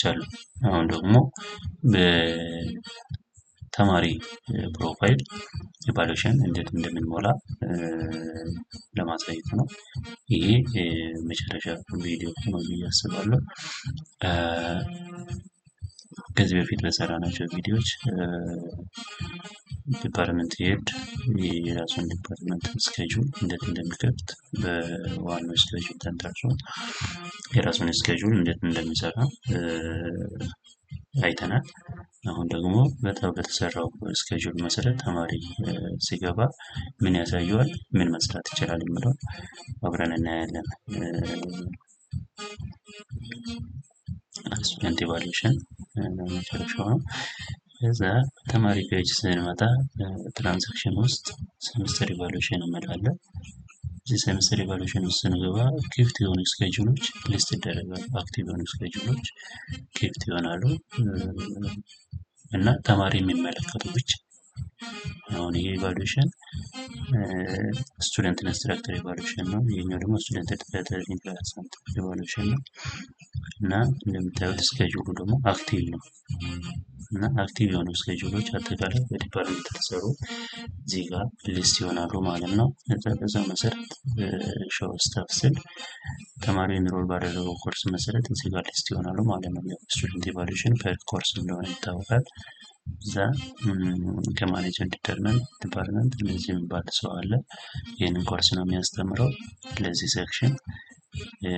አሉ። አሁን ደግሞ በተማሪ ፕሮፋይል ኢቫሉዌሽን እንዴት እንደምንሞላ ለማሳየት ነው። ይሄ መጨረሻ ቪዲዮ ነው ብዬ አስባለሁ። ከዚህ በፊት በሰራናቸው ቪዲዮዎች ዲፓርትመንት ሄድ የራሱን ዲፓርትመንት ስኬጁል እንዴት እንደሚከፍት በዋናው ስኬጁል ተንተርሶ የራሱን ስኬጁል እንዴት እንደሚሰራ አይተናል። አሁን ደግሞ በተሰራው ስኬጁል መሰረት ተማሪ ሲገባ ምን ያሳየዋል፣ ምን መስራት ይችላል የሚለው አብረን እናያለን። ስቱደንት ኢቫሉዌሽን መጨረሻው ነው። ከዛ ተማሪ ፔጅ ስንመጣ ትራንዛክሽን ውስጥ ሴሚስተር ኢቫሉዌሽን እንላለን። እዚህ ሴሚስተር ኢቫሉዌሽን ውስጥ ስንገባ ክፍት የሆኑ ስኬጁሎች ሊስት ይደረጋሉ። አክቲቭ የሆኑ ስኬጁሎች ክፍት ይሆናሉ እና ተማሪ የሚመለከቱ ብቻ። አሁን ይሄ ኢቫሉዌሽን ስቱደንት ኢንስትራክተር ኢቫሉዌሽን ነው። ይሄኛው ደግሞ ስቱደንት ኢንተራክሽን ኢቫሉዌሽን ነው። እና እንደምታዩት ስኬጁሉ ደግሞ አክቲቭ ነው። እና አክቲቭ የሆኑ ስኬጁሎች አጠቃላይ በዲፓርትመንት ተሰሩ እዚህ ጋር ሊስት ይሆናሉ ማለት ነው። በዛው መሰረት ሾው ስታፍ ስል ተማሪ ኢንሮል ባደረገው ኮርስ መሰረት እዚህ ጋር ሊስት ይሆናሉ ማለት ነው። ስቱደንት ኢቫሉዌሽን ፐር ኮርስ እንደሆነ ይታወቃል። እዛ ከማኔጀር ዲፓርትመንት እንደዚህ የሚባል ሰው አለ። ይህንን ኮርስ ነው የሚያስተምረው። ለዚህ ሴክሽን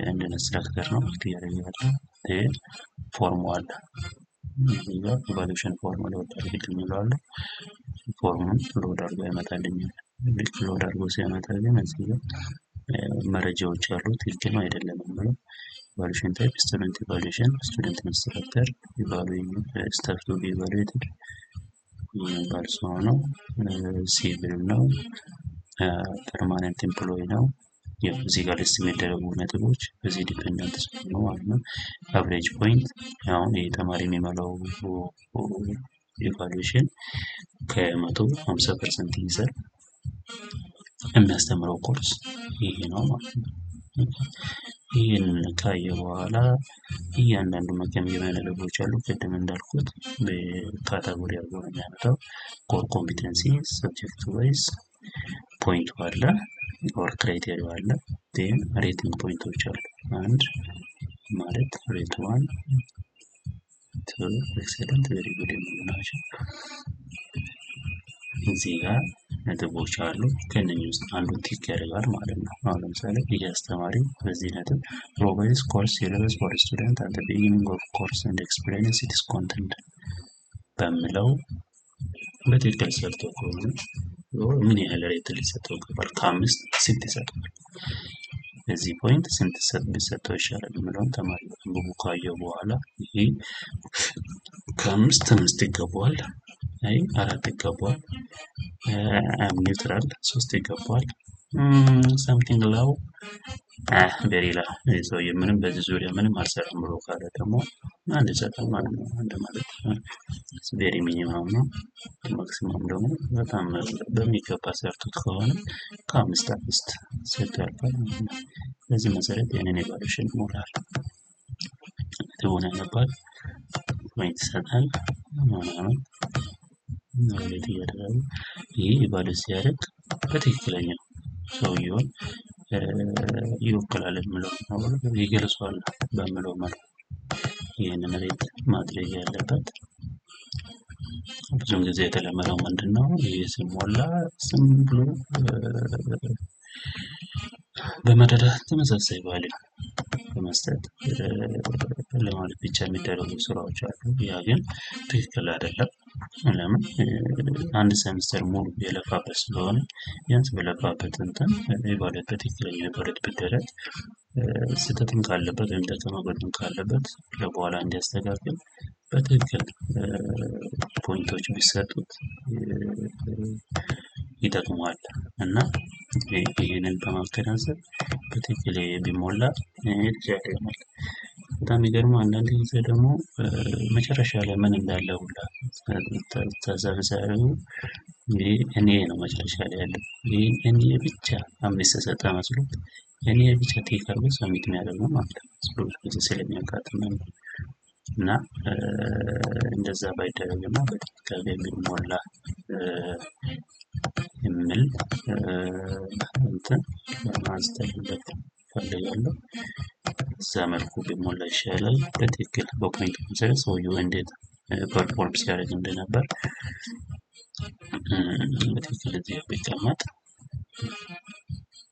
እንደ ኢንስትራክተር ነው ያደርጋል። ፎርሙ አለ። እዚህ ጋር ኢቫሉዌሽን ፎርም ሎድ አድርግልኝ ይለዋል። ፎርሙን ሎድ አድርጎ ያመጣልኛል። ልክ ሎድ አድርጎ ሲያመጣልኝ እዚህ ጋር መረጃዎች አሉ። ትክክል ነው አይደለም የሚለው ኢቫሉዌሽን ታይፕ ስቱደንት ኢቫሉዌሽን ስቱደንት ኢንስትራክተር ኢቫሉዌሽን ስታፍ ቱ ቢ ኢቫሉዌትድ የሚባል ሰው ነው። ሲቪል ነው። ፐርማነንት ኤምፕሎይ ነው። እዚህ ጋር ሊስት የሚደረጉ ነጥቦች በዚህ ዲፔንደንት ነው ማለት ነው። አቨሬጅ ፖይንት አሁን የተማሪ የሚመላው ኢቫሉዌሽን ከ150% ይይዛል። የሚያስተምረው ኮርስ ይሄ ነው ማለት ነው። ይሄን ካየ በኋላ እያንዳንዱ መገምገሚያ ነጥቦች አሉ። ቅድም እንዳልኩት በካታጎሪ አድርጎ ነው የሚያመጣው። ኮር ኮምፒተንሲ፣ ሰብጀክት ዋይዝ ፖይንት አለ፣ ኦር ክራይቴሪያ አለ። ዴን ሬቲንግ ፖይንቶች አሉ። አንድ ማለት ሬት 1 2 ኤክሰለንት ቬሪ ጉድ ናቸው። እዚህ ጋር ነጥቦች አሉ። ከነኚህ ውስጥ አንዱ ቲክ ያደርጋል ማለት ነው። አሁን ለምሳሌ ይህ አስተማሪ በዚህ ነጥብ ፕሮቫይድስ ኮርስ ሲለበስ ፎር ስቱደንት አት ዘ ቢጊኒንግ ኦፍ ኮርስ ኤንድ ኤክስፕሌንስ ኢትስ ኮንተንት በሚለው በትክክል ሰርቶ ከሆነ ምን ያህል ሬት ሊሰጠው ይገባል? ከ5 ስንት ይሰጠዋል? በዚህ ፖይንት ስንት ቢሰጠው ይሻላል የሚለውን ተማሪ አንብቦ ካየው በኋላ ይሄ ከ5 ይገባዋል፣ አይ 4 ይገባዋል፣ ኒውትራል 3 ይገባዋል፣ ሳምቲንግ ላው ቬሪ ላው ሰውዬ ምንም በዚህ ዙሪያ ምንም አልሰራም ብሎ ካለ ደግሞ አንድ ይሰጣል ማለት ነው። አንድ ማለት ቬሪ ሚኒመም ነው። ማክሲመም ደግሞ በጣም በሚገባ ሰርቶት ከሆነ ከ5 ሰጥቷል። በዚህ መሰረት የኔን ኢቫሉዌሽን ሞራል ትሆነ ነበር ፖይንት ይሰጣል ምናምን ማለት እያደረገ ይህ ኢቫሉዌት ሲያደርግ በትክክለኛው ሰውየውን ይወክላል የሚለው ነው ይገልጸዋል በሚለው መልኩ ይህንን ሬት ማድረግ ያለበት። ብዙም ጊዜ የተለመደው ምንድነው? ይሄ ሲሞላ ዝም ብሎ በመደዳ ተመሳሳይ ቫልዩ በመስጠት ለማለት ብቻ የሚደረጉ ስራዎች አሉ። ያ ግን ትክክል አይደለም። ለምን አንድ ሴሚስተር ሙሉ የለፋበት ስለሆነ ቢያንስ በለፋበት እንትን ኢቫሉዌት በትክክለኛ ኢቫሉዌት ቢደረግ ስህተትም ካለበት ወይም ተጨማምርም ካለበት ለበኋላ እንዲያስተካክል በትክክል ፖይንቶች ቢሰጡት ይጠቅመዋል። እና ይሄንን በማገናዘብ በትክክል ቢሞላ የተሻለ ይሆናል። በጣም የሚገርመው አንዳንድ ጊዜ ደግሞ መጨረሻ ላይ ምን እንዳለ ሁላ ተዘርዝረው እንግዲህ እኔ ነው መጨረሻ ላይ ያለው እኔ ብቻ 5 ተሰጠ መስሎት እኔ ብቻ ቲክ አድርጎ ሰሚት የሚያደርገው ማለት ነው። ስለዚህ ስለሚያጋጥመን እና እንደዛ ባይደረግና በጥንቃቄ ቢሞላ የሚል እንትን ለማስተላለፍ እፈልጋለሁ። በዛ መልኩ ቢሞላ ይሻላል። በትክክል በፖይንት መሰረት ሰውየው እንዴት ፐርፎርም ሲያደርግ እንደነበር በትክክል እዚህ ቢቀመጥ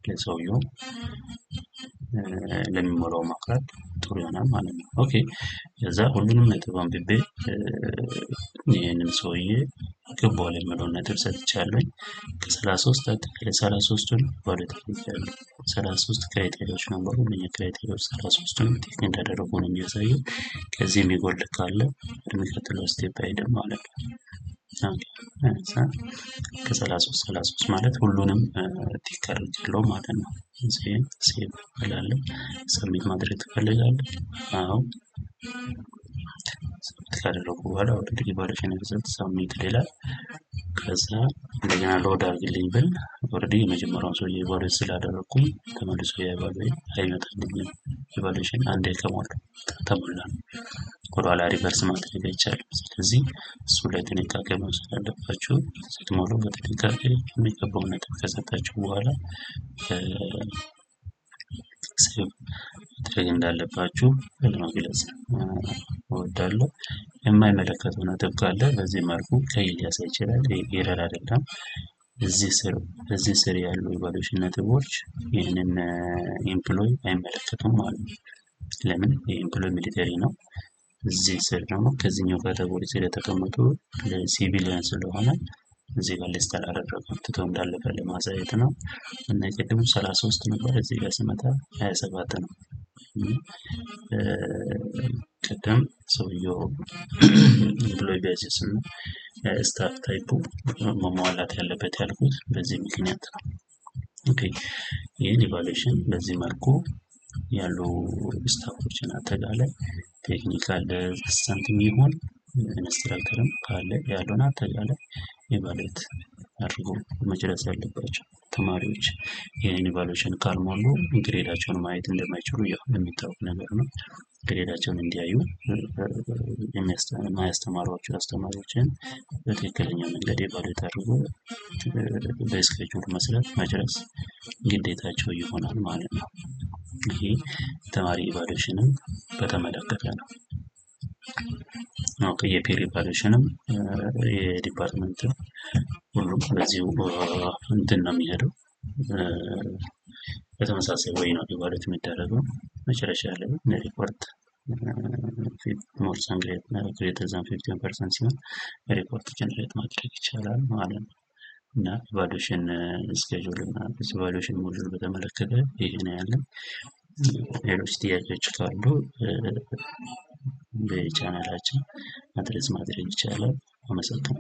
ለሰውየው ለሚሞላው ማቅረብ ጥሩ ይሆናል ማለት ነው። ኦኬ ከዛ ሁሉንም ነጥብ አንብቤ ይሄንን ሰውዬ ይገባዋል የምለውን ነጥብ ሰጥቻለሁኝ። ከ33 አጠቃላይ 33ቱን በሁለት ከፍያለሁ። 33 ክራይቴሪያዎች ነበሩ። እነኚህ ክራይቴሪያዎች 33ቱን ቲክ እንዳደረጉ ነው የሚያሳየው። ከዚህ የሚጎል ካለ ወደሚቀጥለው ስቴፕ አይሄድም ማለት ነው። ከ33 ማለት ሁሉንም ቲክ አድርጌያለሁ ማለት ነው። እዚህን ሴቭ እላለሁ። ሰብሚት ማድረግ ትፈልጋለህ? አዎ። ሰብሚት ካደረጉ በኋላ ወደ ኢቫሉዌሽን ሪዘልት ሰብሚት ይላል። ከዛ እንደገና ሎድ አድርግልኝ ብል ኦልሬዲ የመጀመሪያውን ሰውዬ ኢቫሉዌት ስላደረኩኝ ተመልሶ የኢቫሉዌት አይመጣልኝም። ኢቫሉዌሽን አንዴ ከሞላ ተሞላ ነው። ወደኋላ ሪቨርስ ማድረግ አይቻልም። ስለዚህ እሱ ላይ ጥንቃቄ መውሰድ አለባችሁ። ስትሞሉ በጥንቃቄ የሚገባውን ነጥብ ከሰጣችሁ በኋላ ሴቭ ማድረግ እንዳለባችሁ ለመግለጽ እወዳለሁ። የማይመለከተው ነጥብ ካለ በዚህ መልኩ ቀይ ሊያሳይ ይችላል። ኤረር አይደለም። እዚህ ስር ያሉ ኢቫሉዌሽን ነጥቦች ይህንን ኤምፕሎይ አይመለከቱም ማለት ነው። ለምን? የኤምፕሎይ ሚሊተሪ ነው። እዚህ ስር ደግሞ ከዚህኛው ካቴጎሪ ስር የተቀመጡ ለሲቪሊያን ስለሆነ እዚህ ጋር ሊስት አላደረገም ትቶ እንዳለፈ ለማሳየት ነው። እና የቅድሙ 33 ነበር እዚህ ጋር ስመጣ 27 ነው። ቅድም ሰውየው ኤምፕሎይ ቤዚስ እና ስታፍ ታይፑ መሟላት ያለበት ያልኩት በዚህ ምክንያት ነው። ኦኬ ይህን ኢቫሉዌሽን በዚህ መልኩ ያሉ ስታፎችን አጠቃላይ ቴክኒካል አሲስታንትም ይሁን ኢንስትራክተርም ካለ ያለውን አጠቃላይ ኢቫሉዌት አድርጎ መጨረስ ያለባቸው ተማሪዎች ይህንን ኢቫሉዌሽን ካልሞሉ ግሬዳቸውን ማየት እንደማይችሉ ያው የሚታወቅ ነገር ነው። ግሬዳቸውን እንዲያዩ የማያስተማሯቸው አስተማሪዎችን በትክክለኛ መንገድ ኢቫሉዌት አድርጎ በስኬጁል መሰረት መጨረስ ግዴታቸው ይሆናል ማለት ነው። ይሄ ተማሪ ኢቫሉዌሽንን በተመለከተ ነው። የፒር ኢቫሉዌሽንም የዲፓርትመንት ሁሉም በዚሁ እንትን ነው የሚሄደው። በተመሳሳይ ወይ ነው ኢቫሉዌት የሚደረገው። መጨረሻ ላይ ሪፖርት ሞር ዛን ግሬተር ዛን 15% ሲሆን ሪፖርት ጀነሬት ማድረግ ይቻላል ማለት ነው። እና ኢቫሉዌሽን ስኬጁል እና ኢቫሉዌሽን ሞጁል በተመለከተ ይሄ ነው ያለን። ሌሎች ጥያቄዎች ካሉ በቻናላችን አድሬስ ማድረግ ይቻላል። አመሰግናለሁ።